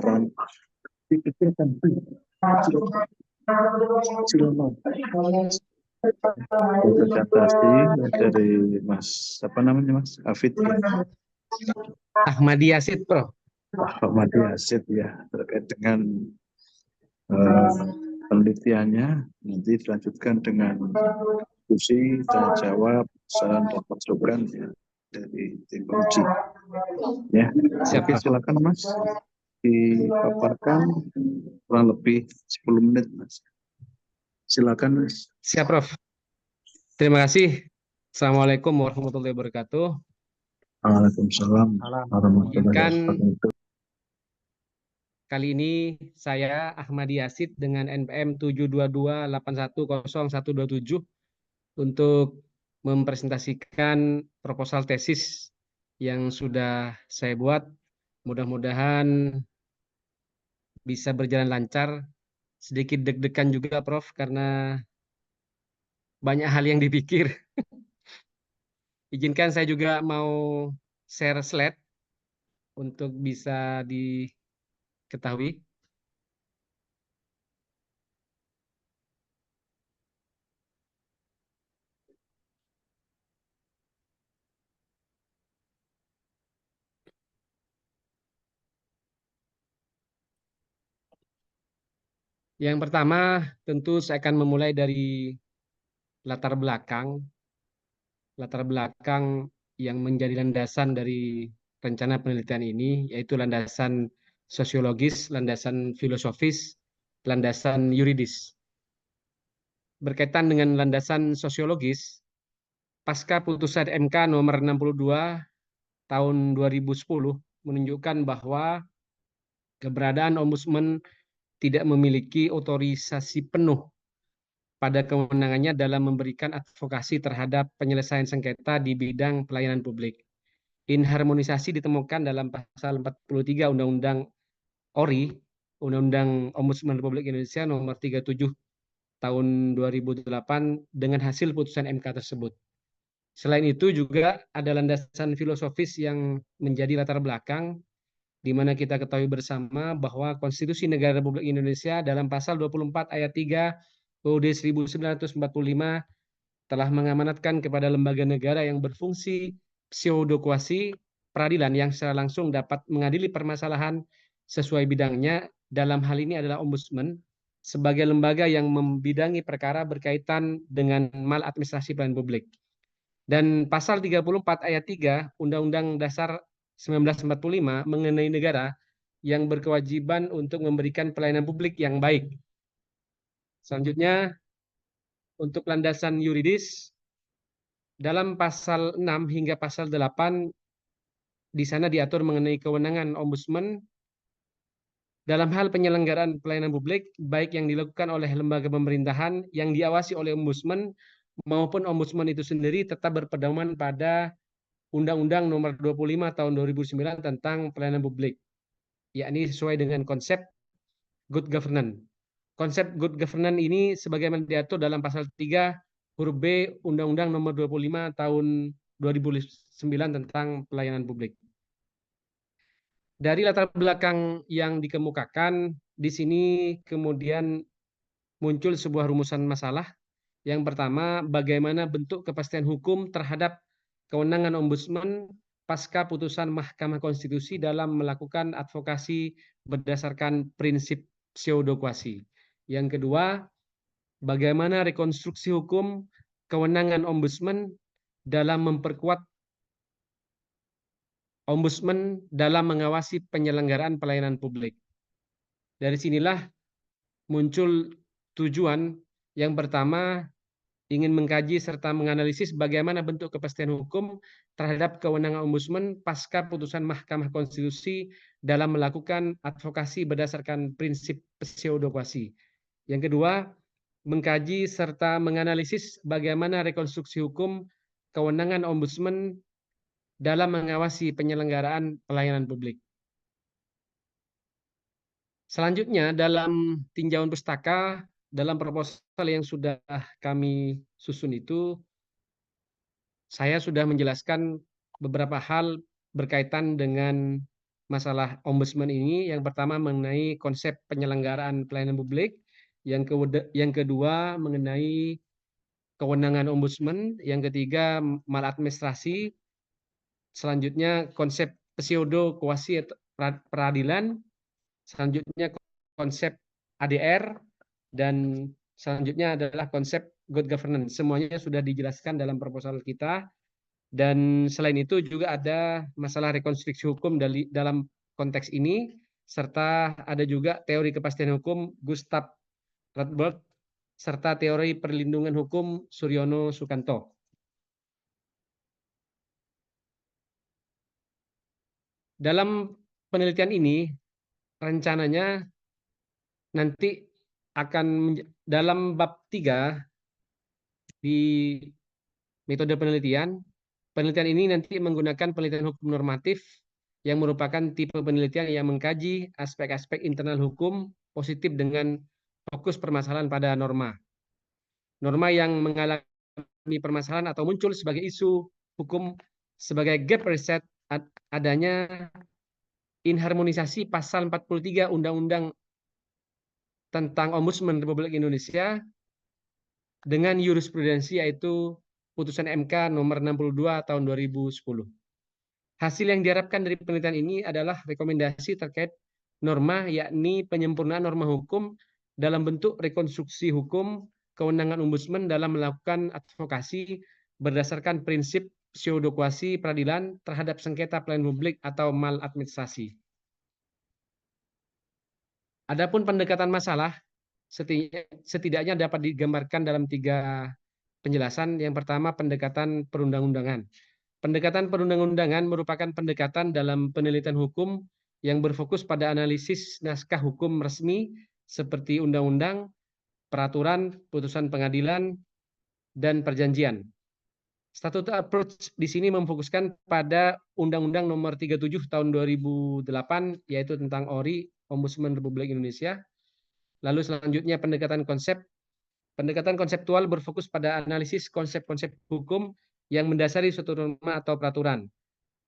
saran dipikirkan presentasi dari Mas apa namanya Mas Hafid ya? Ahmad Yasid, Prof. Ahmad Yasid ya, terkait dengan penelitiannya, nanti dilanjutkan dengan diskusi dan jawab saran dan masukan ya, dari tim penguji. Ya, oke, silakan Mas dipaparkan kurang lebih 10 menit Mas. Silakan Mas. Siap, Prof. Terima kasih. Assalamualaikum warahmatullahi wabarakatuh. Waalaikumsalam warahmatullahi wabarakatuh. Kali ini saya Ahmad Yasid dengan NPM 722810127 untuk mempresentasikan proposal tesis yang sudah saya buat. Mudah-mudahan bisa berjalan lancar. Sedikit deg-degan juga, Prof, karena banyak hal yang dipikir. Izinkan saya juga mau share slide untuk bisa diketahui. Yang pertama, tentu saya akan memulai dari latar belakang yang menjadi landasan dari rencana penelitian ini, yaitu landasan sosiologis, landasan filosofis, landasan yuridis. Berkaitan dengan landasan sosiologis, pasca putusan MK nomor 62 tahun 2010 menunjukkan bahwa keberadaan ombudsman tidak memiliki otorisasi penuh pada kewenangannya dalam memberikan advokasi terhadap penyelesaian sengketa di bidang pelayanan publik. Inharmonisasi ditemukan dalam pasal 43 Undang-Undang ORI, Undang-Undang Ombudsman Republik Indonesia nomor 37 tahun 2008 dengan hasil putusan MK tersebut. Selain itu juga ada landasan filosofis yang menjadi latar belakang di mana kita ketahui bersama bahwa Konstitusi Negara Republik Indonesia dalam pasal 24 ayat 3 UUD 1945 telah mengamanatkan kepada lembaga negara yang berfungsi pseudokuasi peradilan yang secara langsung dapat mengadili permasalahan sesuai bidangnya, dalam hal ini adalah ombudsman, sebagai lembaga yang membidangi perkara berkaitan dengan maladministrasi pelayanan publik. Dan pasal 34 ayat 3 Undang-Undang Dasar 1945 mengenai negara yang berkewajiban untuk memberikan pelayanan publik yang baik. Selanjutnya, untuk landasan yuridis, dalam pasal 6 hingga pasal 8, di sana diatur mengenai kewenangan ombudsman dalam hal penyelenggaraan pelayanan publik, baik yang dilakukan oleh lembaga pemerintahan yang diawasi oleh ombudsman maupun ombudsman itu sendiri tetap berpedoman pada Undang-Undang Nomor 25 Tahun 2009 tentang pelayanan publik, yakni sesuai dengan konsep good governance. Konsep good governance ini sebagaimana diatur dalam pasal 3 huruf B Undang-Undang Nomor 25 Tahun 2009 tentang pelayanan publik. Dari latar belakang yang dikemukakan, di sini kemudian muncul sebuah rumusan masalah. Yang pertama, bagaimana bentuk kepastian hukum terhadap kewenangan ombudsman pasca putusan Mahkamah Konstitusi dalam melakukan advokasi berdasarkan prinsip pseudokuasi. Yang kedua, bagaimana rekonstruksi hukum kewenangan ombudsman dalam memperkuat ombudsman dalam mengawasi penyelenggaraan pelayanan publik. Dari sinilah muncul tujuan yang pertama, ingin mengkaji serta menganalisis bagaimana bentuk kepastian hukum terhadap kewenangan ombudsman pasca putusan Mahkamah Konstitusi dalam melakukan advokasi berdasarkan prinsip pseudokuasi. Yang kedua, mengkaji serta menganalisis bagaimana rekonstruksi hukum kewenangan ombudsman dalam mengawasi penyelenggaraan pelayanan publik. Selanjutnya, dalam tinjauan pustaka, dalam proposal yang sudah kami susun itu, saya sudah menjelaskan beberapa hal berkaitan dengan masalah ombudsman ini. Yang pertama mengenai konsep penyelenggaraan pelayanan publik, yang kedua mengenai kewenangan ombudsman, yang ketiga maladministrasi, selanjutnya konsep pseudo kuasi peradilan, selanjutnya konsep ADR, dan selanjutnya adalah konsep good governance. Semuanya sudah dijelaskan dalam proposal kita. Dan selain itu juga ada masalah rekonstruksi hukum dalam konteks ini, serta ada juga teori kepastian hukum Gustav Rothberg, serta teori perlindungan hukum Suryono Sukanto. Dalam penelitian ini, rencananya nanti akan dalam bab 3 di metode penelitian ini nanti menggunakan penelitian hukum normatif yang merupakan tipe penelitian yang mengkaji aspek-aspek internal hukum positif dengan fokus permasalahan pada norma. Norma yang mengalami permasalahan atau muncul sebagai isu hukum sebagai gap riset adanya inharmonisasi pasal 43 Undang-Undang tentang Ombudsman Republik Indonesia dengan jurisprudensi, yaitu putusan MK nomor 62 tahun 2010. Hasil yang diharapkan dari penelitian ini adalah rekomendasi terkait norma, yakni penyempurnaan norma hukum dalam bentuk rekonstruksi hukum, kewenangan ombudsman dalam melakukan advokasi berdasarkan prinsip pseudokuasi peradilan terhadap sengketa pelayanan publik atau maladministrasi. Adapun pendekatan masalah setidaknya dapat digambarkan dalam 3 penjelasan. Yang pertama, pendekatan perundang-undangan. Pendekatan perundang-undangan merupakan pendekatan dalam penelitian hukum yang berfokus pada analisis naskah hukum resmi seperti undang-undang, peraturan, putusan pengadilan, dan perjanjian. Statutory approach di sini memfokuskan pada Undang-Undang Nomor 37 Tahun 2008, yaitu tentang ORI, Ombudsman Republik Indonesia. Lalu selanjutnya pendekatan konsep. Pendekatan konseptual berfokus pada analisis konsep-konsep hukum yang mendasari suatu norma atau peraturan.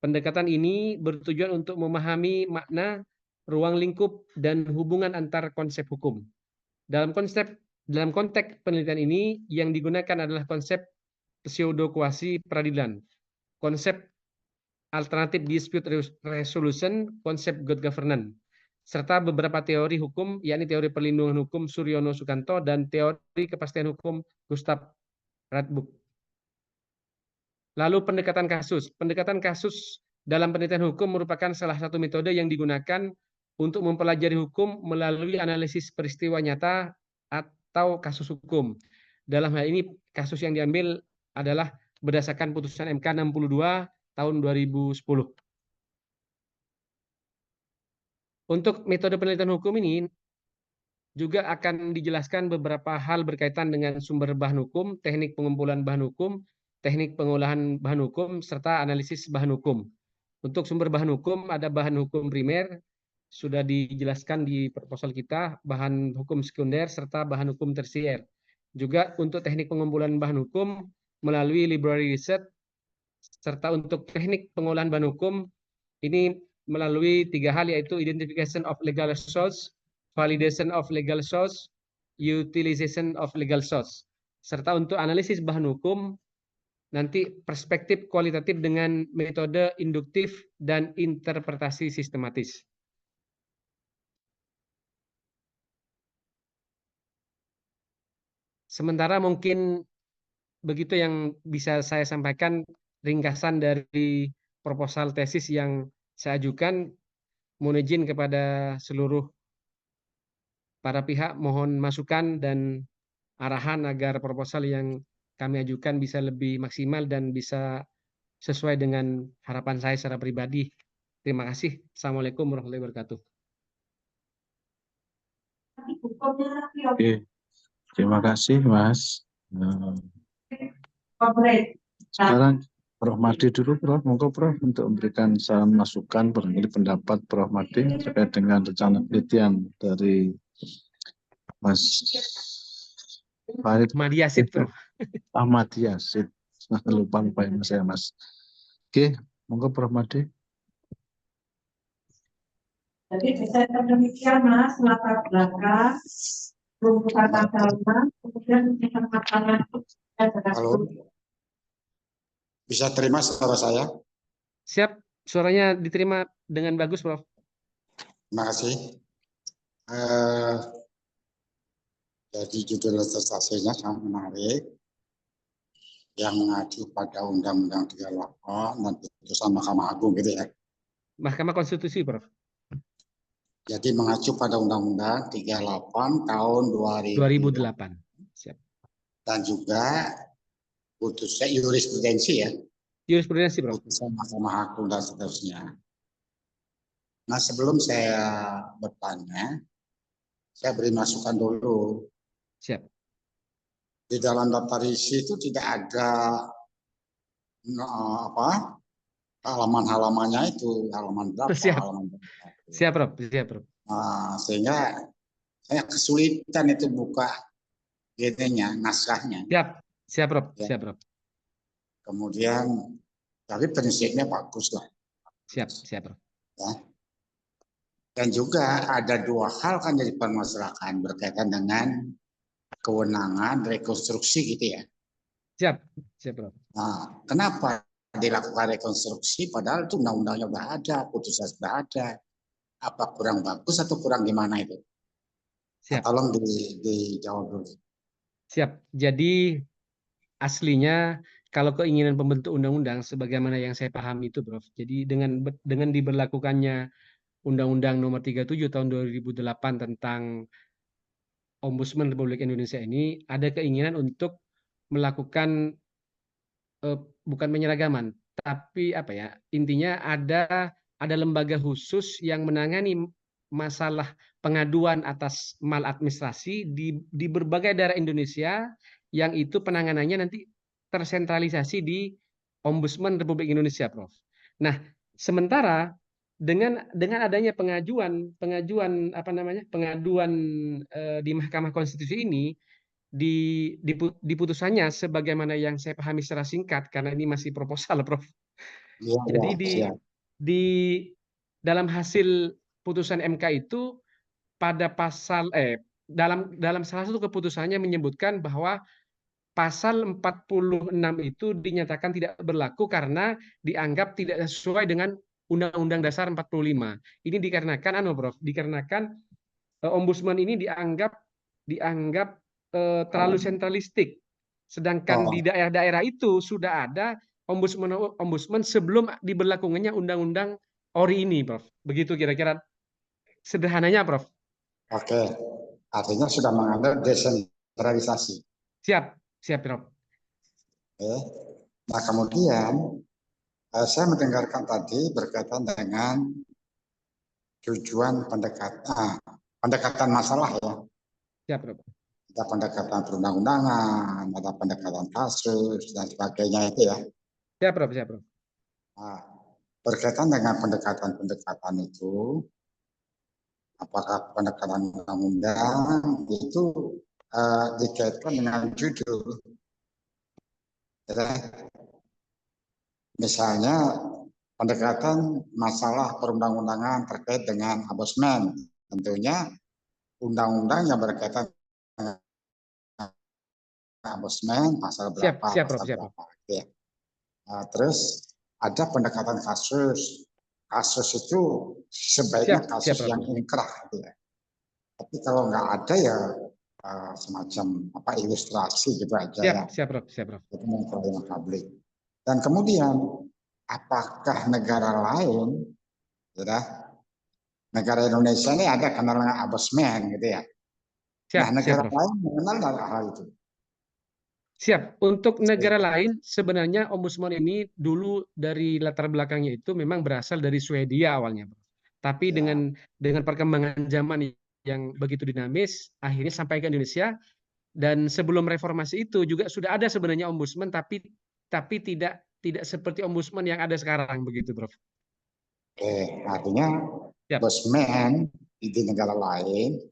Pendekatan ini bertujuan untuk memahami makna, ruang lingkup, dan hubungan antar konsep hukum. Dalam konteks penelitian ini yang digunakan adalah konsep pseudokuasi peradilan, konsep alternatif dispute resolution, konsep good governance, serta beberapa teori hukum, yakni teori perlindungan hukum Suryono Sukanto dan teori kepastian hukum Gustav Rothberg. Lalu pendekatan kasus. Pendekatan kasus dalam penelitian hukum merupakan salah satu metode yang digunakan untuk mempelajari hukum melalui analisis peristiwa nyata atau kasus hukum. Dalam hal ini kasus yang diambil adalah berdasarkan putusan MK 62 tahun 2010. Untuk metode penelitian hukum ini juga akan dijelaskan beberapa hal berkaitan dengan sumber bahan hukum, teknik pengumpulan bahan hukum, teknik pengolahan bahan hukum, serta analisis bahan hukum. Untuk sumber bahan hukum ada bahan hukum primer, sudah dijelaskan di proposal kita, bahan hukum sekunder, serta bahan hukum tersier. Juga untuk teknik pengumpulan bahan hukum melalui library research, serta untuk teknik pengolahan bahan hukum ini melalui 3 hal, yaitu identification of legal source, validation of legal source, utilization of legal source. Serta untuk analisis bahan hukum, nanti perspektif kualitatif dengan metode induktif dan interpretasi sistematis. Sementara mungkin begitu yang bisa saya sampaikan ringkasan dari proposal tesis yang saya ajukan. Mohon izin kepada seluruh para pihak, mohon masukan dan arahan agar proposal yang kami ajukan bisa lebih maksimal dan bisa sesuai dengan harapan saya secara pribadi. Terima kasih. Assalamualaikum warahmatullahi wabarakatuh. Oke, terima kasih Mas. Sekarang Prof. Made dulu, Prof. Monggo Prof untuk memberikan saran masukan barangkali pendapat Prof. Made terkait dengan rencana penelitian dari Mas Farid Ahmad Yasid, Prof. Ahmad Yasid. Lupa ya Mas. Oke, monggo Prof. Made. Jadi desain demikian Mas, latar belakang, rumusan masalah, kemudian masalah Halo, bisa terima suara saya? Siap, suaranya diterima dengan bagus, Prof. Terima kasih. Jadi judul disertasinya sangat menarik, yang mengacu pada Undang-Undang 38 dan putusan Mahkamah Agung gitu ya. Mahkamah Konstitusi, Prof. Jadi mengacu pada Undang-Undang 38 tahun 2008. Siap. dan juga putusnya jurisprudensi ya, Jurisprudensi, Prof. putusan Mahkamah Agung dan seterusnya. Nah, sebelum saya bertanya, saya beri masukan dulu. Siap. Di dalam daftar isi itu tidak ada halaman-halamannya itu, halaman berapa, Siap. halaman berapa. Siap, Prof. Siap, Prof. Nah, sehingga saya kesulitan itu buka ininya, naskahnya. Siap. Siap, Prof. Ya. Siap, Prof. Kemudian, tapi prinsipnya bagus lah. Siap, siap, Prof. Ya. Dan juga ada dua hal kan jadi permasalahan berkaitan dengan kewenangan rekonstruksi gitu ya. Siap, siap, Prof. Nah, kenapa dilakukan rekonstruksi padahal itu undang-undangnya sudah ada, putusan sudah ada. Apa kurang bagus atau kurang gimana itu? Siap. Nah, tolong dijawab dulu. Siap. Jadi aslinya kalau keinginan pembentuk undang-undang sebagaimana yang saya pahami itu, Prof. Jadi dengan diberlakukannya Undang-Undang Nomor 37 Tahun 2008 tentang Ombudsman Republik Indonesia ini ada keinginan untuk melakukan bukan penyeragaman, tapi apa ya? Intinya ada lembaga khusus yang menangani masalah pengaduan atas maladministrasi di berbagai daerah Indonesia yang itu penanganannya nanti tersentralisasi di Ombudsman Republik Indonesia, Prof. Nah, sementara dengan adanya pengaduan di Mahkamah Konstitusi ini di putusannya sebagaimana yang saya pahami secara singkat karena ini masih proposal, Prof. Ya, Jadi ya. di dalam hasil putusan MK itu pada dalam salah satu keputusannya menyebutkan bahwa pasal 46 itu dinyatakan tidak berlaku karena dianggap tidak sesuai dengan Undang-Undang Dasar 45. Ini dikarenakan Prof, dikarenakan ombudsman ini dianggap terlalu sentralistik. Sedangkan di daerah-daerah itu sudah ada ombudsman sebelum diberlakukannya undang-undang ORI ini, Prof. Begitu kira-kira sederhananya, Prof. Oke, artinya sudah mengambil desentralisasi. Siap, siap, Prof. Oke. Nah, kemudian saya mendengarkan tadi berkaitan dengan tujuan pendekatan masalah ya. Siap, Prof. Ada pendekatan perundang-undangan, ada pendekatan kasus dan sebagainya itu ya. Siap, Prof. Siap, Prof. Nah, berkaitan dengan pendekatan-pendekatan itu, apakah pendekatan undang-undang itu dikaitkan dengan judul? Ya, misalnya pendekatan masalah perundang-undangan terkait dengan ombudsman, tentunya undang-undang yang berkaitan dengan ombudsman pasal berapa, Siap, pasal Prof. Siap, berapa. Ya. Nah, terus ada pendekatan kasus. Kasus itu sebaiknya kasus Prof. yang inkrah, gitu ya. Tapi kalau nggak ada ya semacam ilustrasi gitu aja ya. Siap, Prof. Siap, Prof. Itu yang publik. Dan kemudian apakah negara lain, ya, negara Indonesia ini ada kenal dengan ombudsman gitu ya. Siap, nah, negara siap, lain mengenal hal itu. Siap. Untuk negara lain sebenarnya ombudsman ini dulu dari latar belakangnya itu memang berasal dari Swedia awalnya, Prof. Tapi Ya. dengan perkembangan zaman yang begitu dinamis, akhirnya sampai ke Indonesia. Dan sebelum reformasi itu juga sudah ada sebenarnya ombudsman, tapi tidak seperti ombudsman yang ada sekarang, begitu, Prof. Artinya ombudsman di negara lain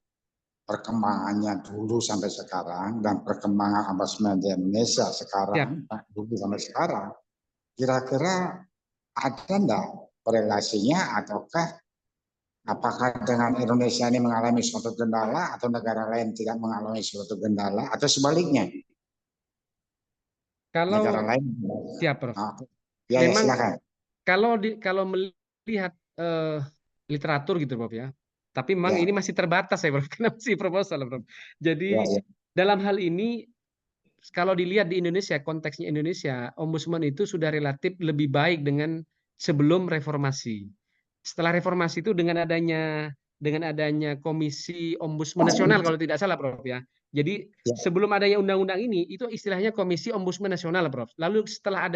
perkembangannya dulu sampai sekarang dan perkembangan ombudsman di Indonesia sekarang dulu sampai sekarang, kira-kira ada enggak korelasinya ataukah Apakah dengan Indonesia ini mengalami suatu kendala atau negara lain tidak mengalami suatu kendala atau sebaliknya negara Kalau lain? siap, Prof. Nah, ya, ya Memang silakan. kalau melihat literatur gitu, Prof ya. Tapi memang Ya, ini masih terbatas ya, Prof. Karena masih proposal, Prof. ya, Jadi ya. dalam hal ini kalau dilihat di Indonesia, konteksnya Indonesia, ombudsman itu sudah relatif lebih baik dengan sebelum reformasi. Setelah reformasi itu dengan adanya Komisi Ombudsman Nasional kalau tidak salah, Prof ya. Jadi Ya. sebelum adanya undang-undang ini itu istilahnya Komisi Ombudsman Nasional, Prof. Lalu setelah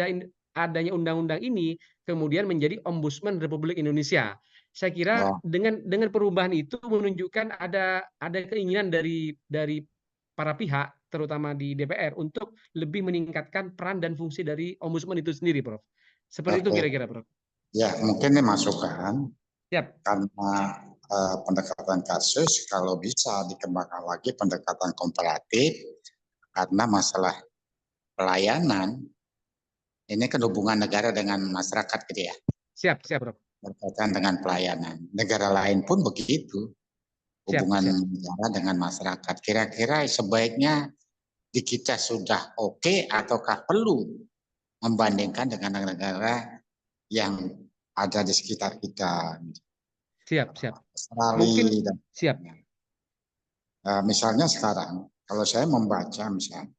adanya undang-undang ini kemudian menjadi Ombudsman Republik Indonesia. Saya kira Oh, dengan perubahan itu menunjukkan ada keinginan dari para pihak terutama di DPR untuk lebih meningkatkan peran dan fungsi dari ombudsman itu sendiri, Prof. Seperti itu oke. kira-kira, Prof. Ya, mungkin ini masukan Siap, karena pendekatan kasus kalau bisa dikembangkan lagi pendekatan komparatif karena masalah pelayanan ini kan hubungan negara dengan masyarakat gitu ya, siap, Prof. berkaitan dengan pelayanan. Negara lain pun begitu, Siap, hubungan siap. negara dengan masyarakat. Kira-kira sebaiknya di kita sudah oke ataukah perlu membandingkan dengan negara yang ada di sekitar kita, Siap, siap. Mungkin Australia dan siap. misalnya sekarang kalau saya membaca misalnya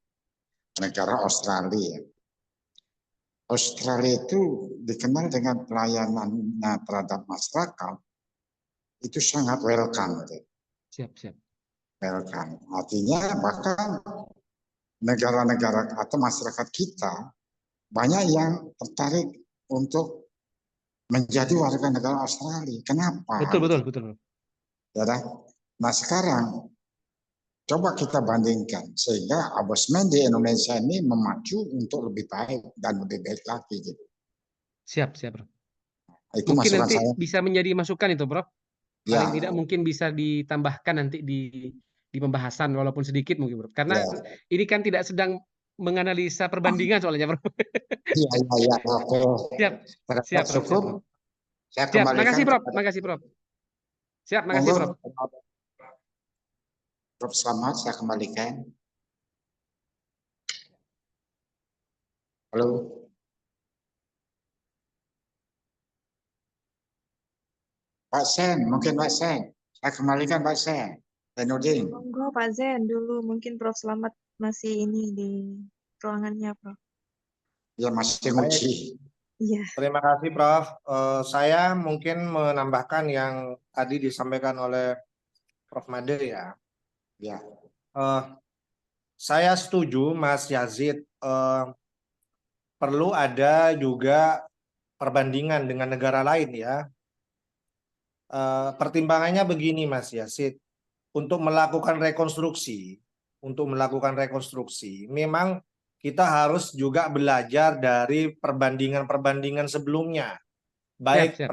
negara Australia, Australia itu dikenal dengan pelayanannya terhadap masyarakat itu sangat welcome, Siap, siap. welcome. Artinya bahkan negara-negara atau masyarakat kita banyak yang tertarik untuk menjadi warga negara Australia. Kenapa? Betul, betul, betul, Prof. Ya, nah sekarang coba kita bandingkan sehingga ombudsman di Indonesia ini memacu untuk lebih baik dan lebih baik lagi. Gitu. Siap, siap, Prof. Itu Mungkin masukan nanti saya. bisa menjadi masukan itu, Prof. Paling Ya, tidak mungkin bisa ditambahkan nanti di pembahasan walaupun sedikit mungkin, Prof. Karena ya, ini kan tidak sedang menganalisa perbandingan soalnya, Prof. ya, ya, ya. Oke. Siap, Terdapat siap, Prof. Siap, cukup. Prof. Saya Siap, kembalikan makasih, Prof. kepada Makasih, Prof. Siap, makasih, monggo, Prof. Prof. Selamat. Saya kembalikan. Halo. Pak Sen, mungkin Pak Sen. Saya kembalikan Pak Sen. Zainuddin. Monggo Pak Zen dulu, mungkin Prof Slamet masih ini di ruangannya, Prof. Ya masih Baik, nguji. Iya. terima kasih Prof. Saya mungkin menambahkan yang tadi disampaikan oleh Prof Made ya. Ya. Saya setuju Mas Yazid, perlu ada juga perbandingan dengan negara lain ya. Pertimbangannya begini Mas Yazid, untuk melakukan rekonstruksi, memang kita harus juga belajar dari perbandingan-perbandingan sebelumnya. Baik Siap.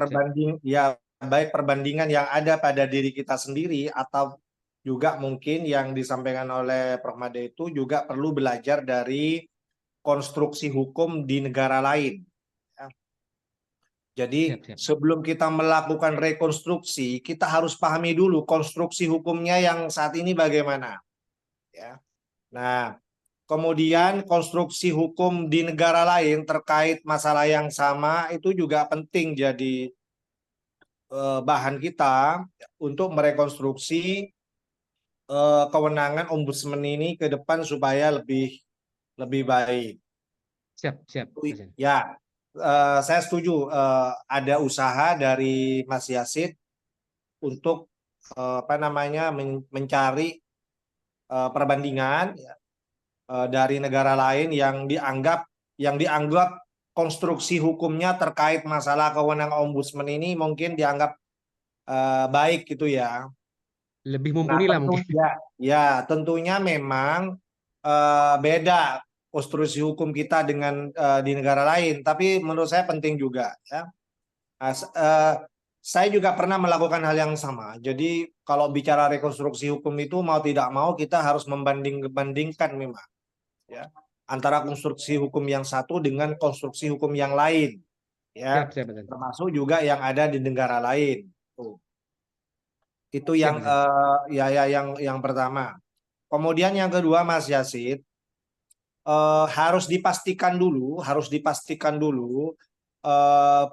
baik perbandingan yang ada pada diri kita sendiri atau juga mungkin yang disampaikan oleh Prof Made itu juga perlu belajar dari konstruksi hukum di negara lain. Ya. Jadi Siap. sebelum kita melakukan rekonstruksi, kita harus pahami dulu konstruksi hukumnya yang saat ini bagaimana. Ya. Nah, kemudian konstruksi hukum di negara lain terkait masalah yang sama itu juga penting jadi bahan kita untuk merekonstruksi kewenangan ombudsman ini ke depan supaya lebih baik. Siap. Ya, saya setuju ada usaha dari Mas Yazid untuk mencari perbandingan dari negara lain yang dianggap konstruksi hukumnya terkait masalah kewenangan ombudsman ini mungkin dianggap baik gitu ya. Lebih mumpuni lah mungkin. Ya, tentunya memang beda konstruksi hukum kita dengan di negara lain, tapi menurut saya penting juga ya. Saya juga pernah melakukan hal yang sama. Jadi kalau bicara rekonstruksi hukum itu mau tidak mau kita harus membandingkan memang ya antara konstruksi hukum yang satu dengan konstruksi hukum yang lain ya. Siap. Termasuk juga yang ada di negara lain. Itu yang yang pertama. Kemudian yang kedua, Mas Yasid, harus dipastikan dulu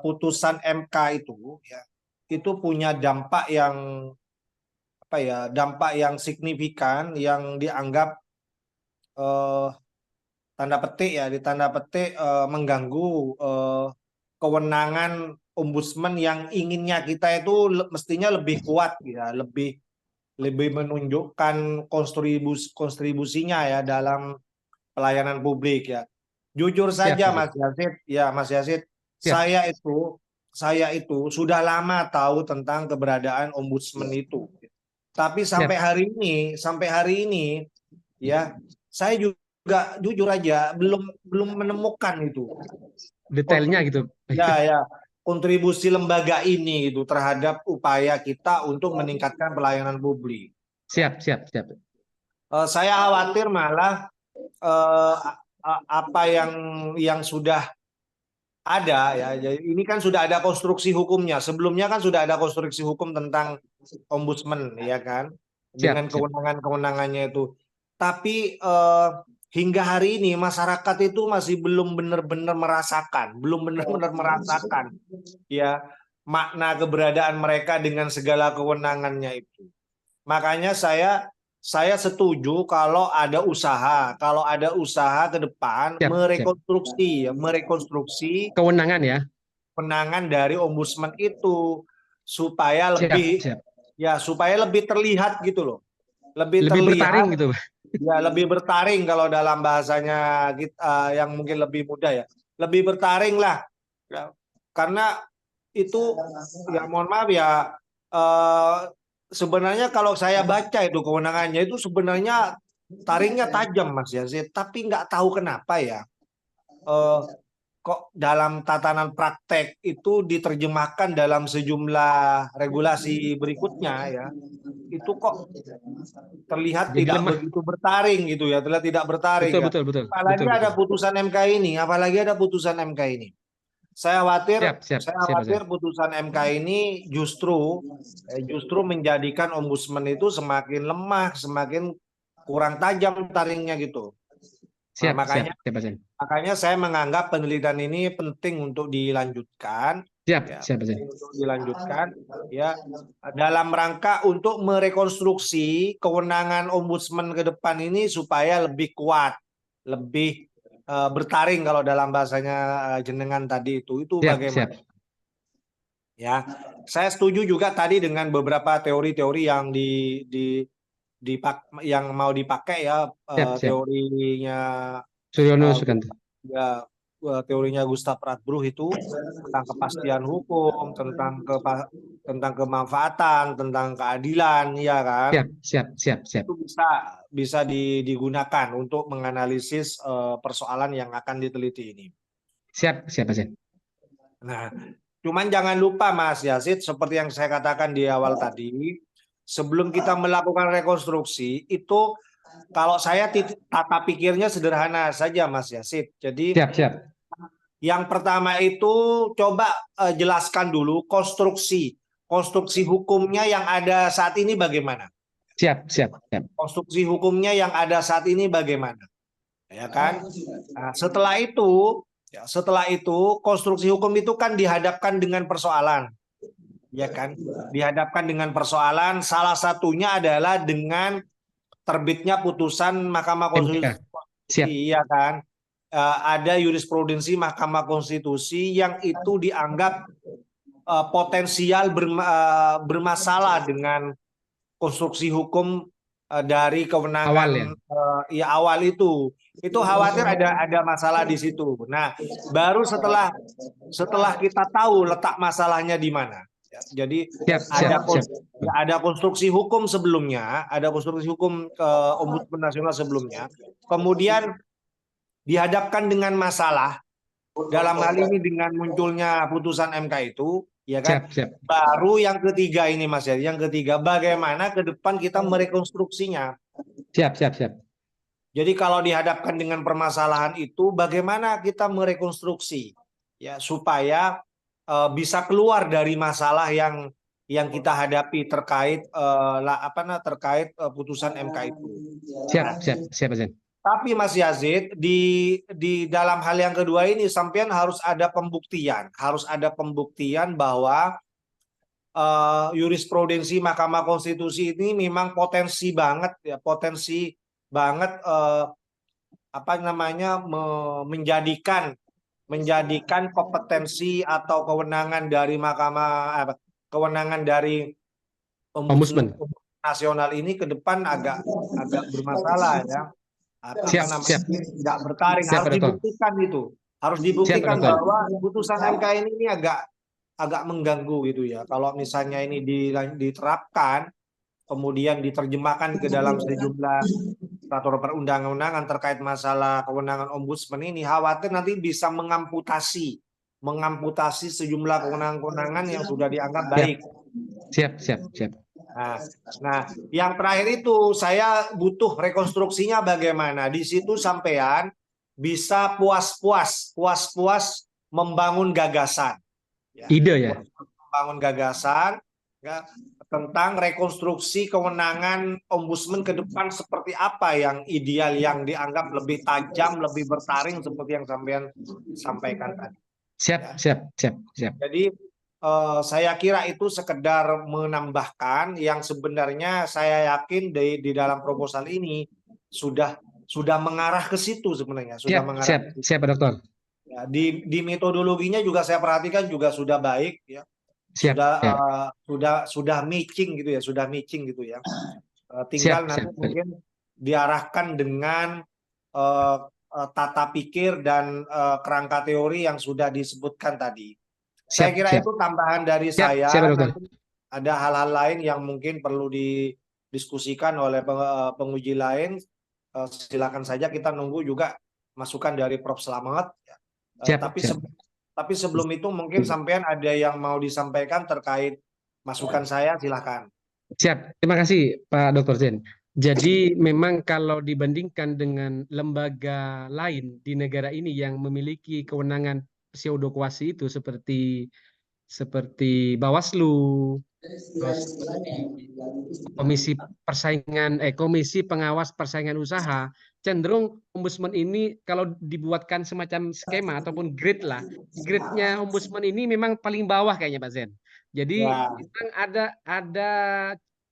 putusan MK itu ya, itu punya dampak yang dampak yang signifikan yang dianggap tanda petik mengganggu kewenangan ombudsman yang inginnya kita itu mestinya lebih kuat ya, lebih menunjukkan kontribusinya ya dalam pelayanan publik ya. Jujur saja Mas Yasid, saya itu sudah lama tahu tentang keberadaan ombudsman itu. Tapi sampai hari ini ya, saya juga jujur aja belum menemukan itu Detailnya gitu. ya kontribusi lembaga ini itu terhadap upaya kita untuk meningkatkan pelayanan publik. Siap. Saya khawatir malah apa yang sudah ada ya. Jadi ini kan sudah ada konstruksi hukumnya. Sebelumnya kan sudah ada konstruksi hukum tentang ombudsman ya kan, dengan kewenangannya itu. Tapi hingga hari ini masyarakat itu masih belum benar-benar merasakan ya makna keberadaan mereka dengan segala kewenangannya itu. Makanya saya setuju kalau ada usaha ke depan merekonstruksi kewenangan dari ombudsman itu supaya lebih terlihat gitu loh. Lebih bertaring gitu. Ya, lebih bertaring kalau dalam bahasanya yang mungkin lebih mudah ya. Lebih bertaring lah. Ya, karena itu ya mohon maaf ya sebenarnya kalau saya baca itu kewenangannya itu sebenarnya taringnya tajam Mas Yazid, tapi nggak tahu kenapa ya kok dalam tatanan praktek itu diterjemahkan dalam sejumlah regulasi berikutnya ya, itu kok terlihat jadi tidak lemah. begitu bertaring gitu ya, terlihat tidak bertaring. Betul. Apalagi ada putusan MK ini. Saya khawatir putusan MK ini justru menjadikan ombudsman itu semakin lemah, semakin kurang tajam taringnya gitu. Makanya saya menganggap penelitian ini penting untuk dilanjutkan. Untuk dilanjutkan ya dalam rangka untuk merekonstruksi kewenangan ombudsman ke depan ini supaya lebih kuat, lebih bertaring kalau dalam bahasanya jenengan tadi itu bagaimana? Ya, saya setuju juga tadi dengan beberapa teori-teori yang yang mau dipakai ya, teorinya Suryono Sukanto. Ya, teorinya Gustav Radbruch itu tentang kepastian hukum, tentang kemanfaatan, tentang keadilan, ya kan? Siap. Itu bisa digunakan untuk menganalisis persoalan yang akan diteliti ini. Siap. Nah, cuman jangan lupa Mas Yazid, seperti yang saya katakan di awal tadi, sebelum kita melakukan rekonstruksi itu, kalau saya tata pikirnya sederhana saja Mas Yazid. Jadi yang pertama itu coba jelaskan dulu konstruksi hukumnya yang ada saat ini bagaimana. Siap. Konstruksi hukumnya yang ada saat ini bagaimana, ya kan? Nah, setelah itu konstruksi hukum itu kan dihadapkan dengan persoalan, ya kan? Dihadapkan dengan persoalan, salah satunya adalah dengan terbitnya putusan Mahkamah Konstitusi, ya kan? Ada jurisprudensi Mahkamah Konstitusi yang itu dianggap potensial bermasalah dengan konstruksi hukum dari kewenangan awal itu khawatir ada masalah di situ. Nah, baru setelah kita tahu letak masalahnya di mana. Ya, jadi ada konstruksi hukum sebelumnya, ada konstruksi hukum Ombudsman Nasional sebelumnya, kemudian dihadapkan dengan masalah dalam hal ini dengan munculnya putusan MK itu, ya kan? Baru yang ketiga ini Mas ya, yang ketiga bagaimana ke depan kita merekonstruksinya. Siap. Jadi kalau dihadapkan dengan permasalahan itu, bagaimana kita merekonstruksi ya supaya bisa keluar dari masalah yang yang kita hadapi terkait terkait putusan MK itu. Siap, Pak Zen. Tapi Mas Yazid, di dalam hal yang kedua ini sampean harus ada pembuktian bahwa jurisprudensi Mahkamah Konstitusi ini memang potensi banget menjadikan kompetensi atau kewenangan dari kewenangan dari Ombudsman nasional ini ke depan agak bermasalah ya. Siap. Tidak bertaring. Siap, Harus dibuktikan Dokter. bahwa putusan MK ini agak mengganggu gitu ya. Kalau misalnya ini diterapkan, kemudian diterjemahkan ke dalam sejumlah peraturan perundang-undangan terkait masalah kewenangan ombudsman ini, khawatir nanti bisa mengamputasi sejumlah kewenangan-kewenangan yang sudah dianggap baik. Siap. Nah, yang terakhir itu saya butuh rekonstruksinya bagaimana. Di situ sampean bisa puas-puas membangun gagasan. Ide ya. Membangun gagasan ya, tentang rekonstruksi kewenangan ombudsman ke depan seperti apa yang ideal, yang dianggap lebih tajam, lebih bertaring seperti yang sampean sampaikan tadi. Siap. Jadi saya kira itu sekedar menambahkan yang sebenarnya saya yakin di dalam proposal ini sudah mengarah ke situ sebenarnya. Siap, Pak Dokter. Ya, di metodologinya juga saya perhatikan juga sudah baik ya. Sudah matching gitu ya. Tinggal nanti mungkin diarahkan dengan tata pikir dan kerangka teori yang sudah disebutkan tadi. Saya kira itu tambahan dari saya. Nanti ada hal-hal lain yang mungkin perlu didiskusikan oleh penguji lain. Silakan saja, kita nunggu juga masukan dari Prof. Slamet. Tapi sebelum itu mungkin sampean ada yang mau disampaikan terkait masukan saya, silakan. Siap. Terima kasih Pak Dr. Zen. Jadi memang kalau dibandingkan dengan lembaga lain di negara ini yang memiliki kewenangan pseudokuasi itu seperti Bawaslu, Komisi Pengawas Persaingan Usaha, cenderung ombudsman ini kalau dibuatkan semacam skema ataupun grade-nya ombudsman ini memang paling bawah kayaknya Pak Zen. Jadi memang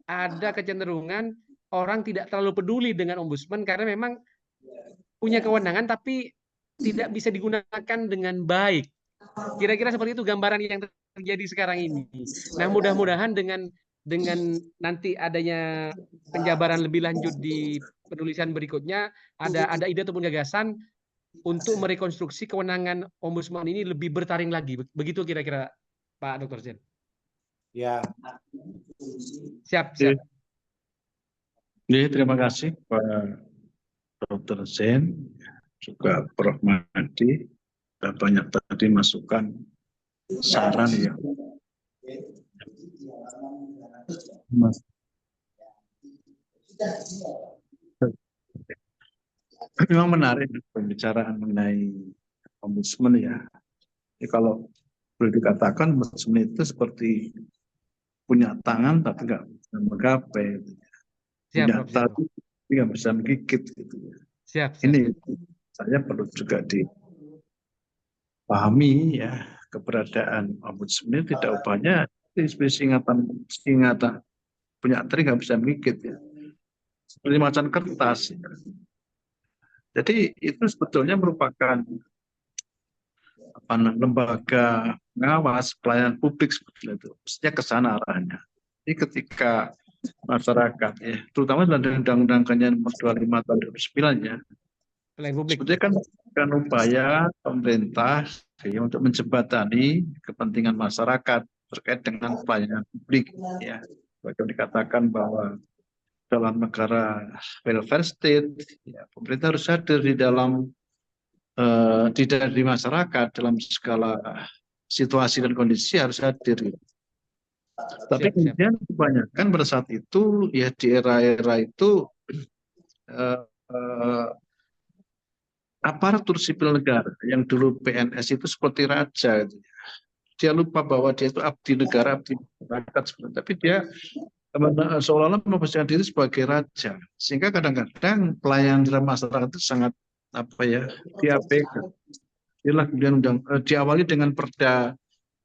ada kecenderungan orang tidak terlalu peduli dengan ombudsman karena memang punya kewenangan tapi tidak bisa digunakan dengan baik. Kira-kira seperti itu gambaran yang terjadi sekarang ini. Nah, mudah-mudahan dengan nanti adanya penjabaran lebih lanjut di penulisan berikutnya, ada ide ataupun gagasan untuk merekonstruksi kewenangan ombudsman ini lebih bertaring lagi. Begitu kira-kira Pak Dr. Zen. Ya. Siap. Terima kasih Pak Dr. Zen, juga Prof. Mahdi, banyak tadi masukan saran ya. Memang menarik pembicaraan mengenai ombudsman ya. Jadi kalau boleh dikatakan ombudsman itu seperti punya tangan tapi nggak bisa menggapai, punya tadi tapi nggak bisa menggigit gitu ya. Ini saya perlu juga dipahami ya, keberadaan ombudsman tidak ubahnya singatan punya teri nggak bisa menggigit ya, seperti macan kertas ya. Jadi itu sebetulnya merupakan lembaga pengawas pelayanan publik seperti itu, mestinya ke sana arahnya. Jadi ketika masyarakat ya, terutama dalam Undang-Undang Nomor 25 tahun 2009 ya, sebetulnya kan upaya pemerintah ya, untuk menjembatani kepentingan masyarakat terkait dengan pelayanan publik ya. Bahkan dikatakan bahwa dalam negara welfare state ya, pemerintah harus hadir di dalam di masyarakat dalam segala situasi dan kondisi harus hadir. Tapi kemudian kebanyakan pada saat itu ya di era-era itu aparatur sipil negara yang dulu PNS itu seperti raja gitu ya. dia lupa bahwa dia itu abdi negara, abdi masyarakat sebenarnya. Tapi dia seolah-olah memposisikan diri sebagai raja, sehingga kadang-kadang pelayanan dalam masyarakat itu sangat diabaikan. Inilah kemudian diawali dengan Perda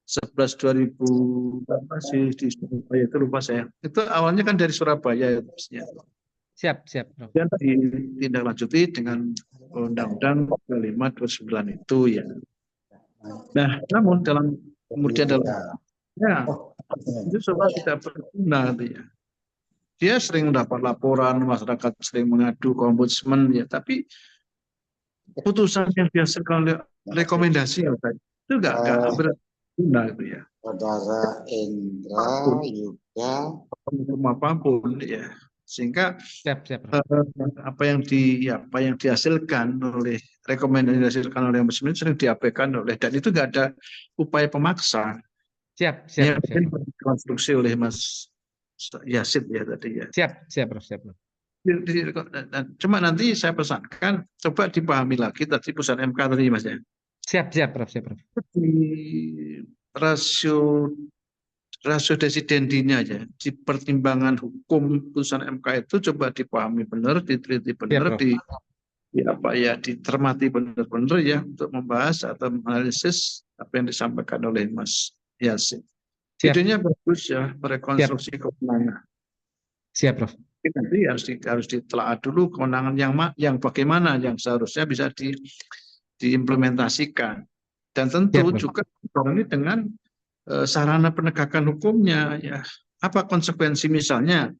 11 2000 apa sih di Surabaya itu lupa saya. Itu awalnya kan dari Surabaya itu. Siap, Prof. Dan ditindaklanjuti dengan Undang-Undang 25 29 itu ya. Nah, namun kemudian itu semua tidak berguna ya. Dia sering mendapat laporan, masyarakat sering mengadu ke ombudsman ya, tapi putusan yang dihasilkan oleh rekomendasi itu nggak berguna gitu ya. Saudara Indra Yuda Apapun ya, sehingga Siap, Prof. apa yang dihasilkan oleh rekomendasi dihasilkan oleh ombudsman sering diabaikan dan itu nggak ada upaya pemaksa. Siap, yang Prof. dikonstruksi oleh Mas Yasid ya tadi ya. Siap, Prof. Cuma nanti saya pesankan coba dipahami lagi tadi putusan MK tadi Mas ya. Siap, Prof. Di rasio desidendinya ya, di pertimbangan hukum putusan MK itu coba dipahami benar, diteliti benar, dicermati benar-benar ya untuk membahas atau menganalisis apa yang disampaikan oleh Mas Yasin. Idenya bagus ya, merekonstruksi kewenangan. Siap, Prof. Nanti harus ditelaah dulu kewenangan yang bagaimana yang seharusnya bisa diimplementasikan. Dan tentu juga ini dengan sarana penegakan hukumnya ya. Apa konsekuensi misalnya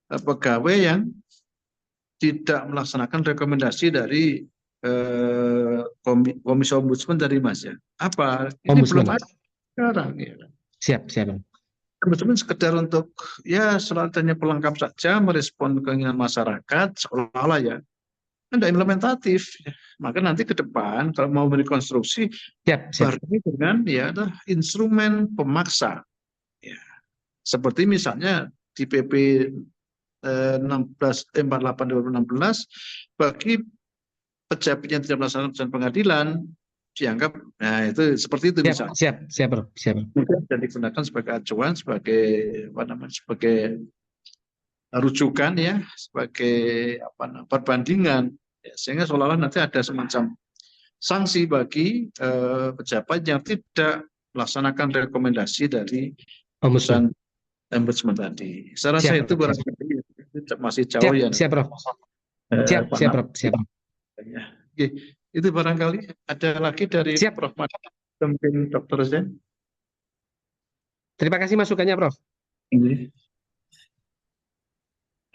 pegawai yang tidak melaksanakan rekomendasi dari Komisi Ombudsman dari Mas ya. Apa? Ini belum ada sekarang ya. Siap. Ombudsman sekedar untuk ya selatanya pelengkap saja merespon keinginan masyarakat seolah-olah ya. Tidak implementatif. Maka nanti ke depan kalau mau merekonstruksi barengi dengan instrumen pemaksa. Ya. Seperti misalnya di PP 48 2016 bagi pejabat yang tidak melaksanakan putusan pengadilan dianggap itu seperti itu misalnya. Siap. Dan digunakan sebagai acuan, sebagai rujukan ya, sebagai perbandingan ya, sehingga seolah-olah nanti ada semacam sanksi bagi pejabat yang tidak melaksanakan rekomendasi dari putusan ombudsman tadi. Saya rasa itu barangkali masih jauh ya. Siap, Prof. Siap. Oke, itu barangkali ada lagi dari Prof. Mungkin Dr. Zen. Terima kasih masukannya, Prof.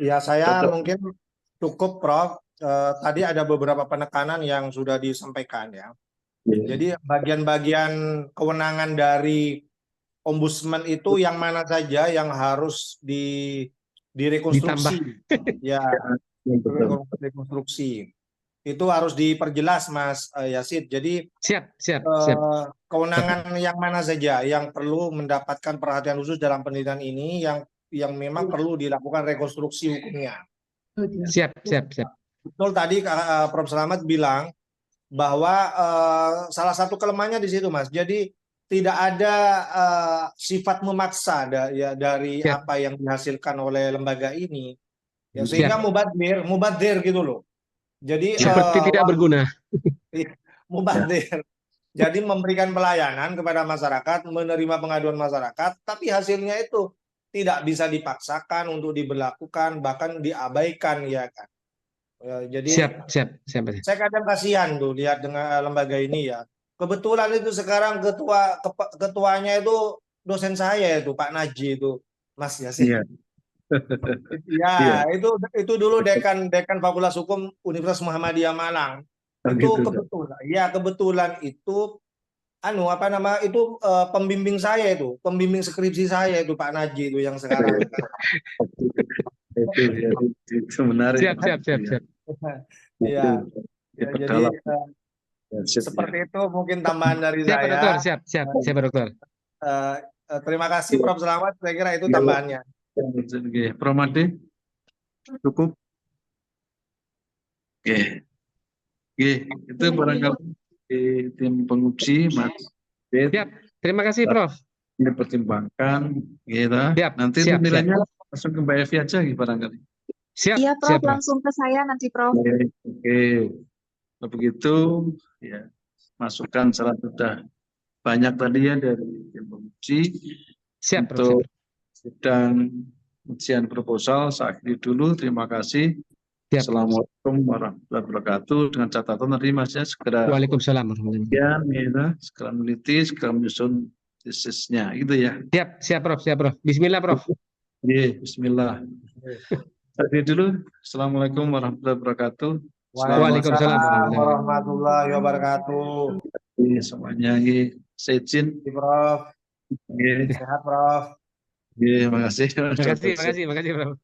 Ya, saya mungkin cukup, Prof. Tadi ada beberapa penekanan yang sudah disampaikan ya. Jadi bagian-bagian kewenangan dari ombudsman itu yang mana saja yang harus direkonstruksi. Ya, rekonstruksi. Itu harus diperjelas, Mas Yasid. Jadi siap. Kewenangan yang mana saja yang perlu mendapatkan perhatian khusus dalam penelitian ini yang memang perlu dilakukan rekonstruksi hukumnya. Siap. Betul tadi Prof. Slamet bilang bahwa salah satu kelemahannya di situ, Mas. Jadi tidak ada sifat memaksa dari apa yang dihasilkan oleh lembaga ini, ya, sehingga mubadir gitu loh. Jadi seperti tidak berguna. Mubadir. Jadi memberikan pelayanan kepada masyarakat, menerima pengaduan masyarakat, tapi hasilnya itu tidak bisa dipaksakan untuk diberlakukan, bahkan diabaikan ya kan. Jadi siap. Saya kadang kasihan tuh lihat dengan lembaga ini ya. Kebetulan itu sekarang ketuanya itu dosen saya itu Pak Naji itu, Mas Yasin. Ya, itu dulu dekan Fakultas Hukum Universitas Muhammadiyah Malang. Itu kebetulan itu pembimbing saya itu, pembimbing skripsi saya itu Pak Naji itu yang sekarang. Itu menarik. Siap. Iya. Jadi seperti itu mungkin tambahan dari saya. Siap, Dokter. Terima kasih Prof. Slamet, saya kira itu tambahannya. Prof. Made, cukup. Oke, itu barangkali tim penguji, Mas. Siap. Terima kasih, Prof. dipertimbangkan, gitu. Siap, Nanti siap, nilainya langsung ke Mbak Evi aja, gitu, barangkali. Siap, Iya, siap, Prof, Prof. langsung ke saya nanti, Prof. Oke. Kalau begitu, ya, masukan saran sudah banyak tadi ya dari tim penguji. Siap, Prof. Untuk sidang ujian proposal, saya akhiri dulu. Terima kasih. Siap. Assalamualaikum warahmatullahi wabarakatuh. Dengan catatan tadi Mas ya, segera Waalaikumsalam warahmatullahi wabarakatuh. ya, segera meneliti, segera menyusun tesisnya, gitu ya. Siap, siap, Prof. Siap, Prof. Bismillah, Prof. Bismillah. Akhiri dulu. Assalamualaikum warahmatullahi wabarakatuh. Waalaikumsalam warahmatullahi wabarakatuh. Semuanya, sejin. Prof, Oke. sehat, Prof. Terima kasih. Makasih, Prof.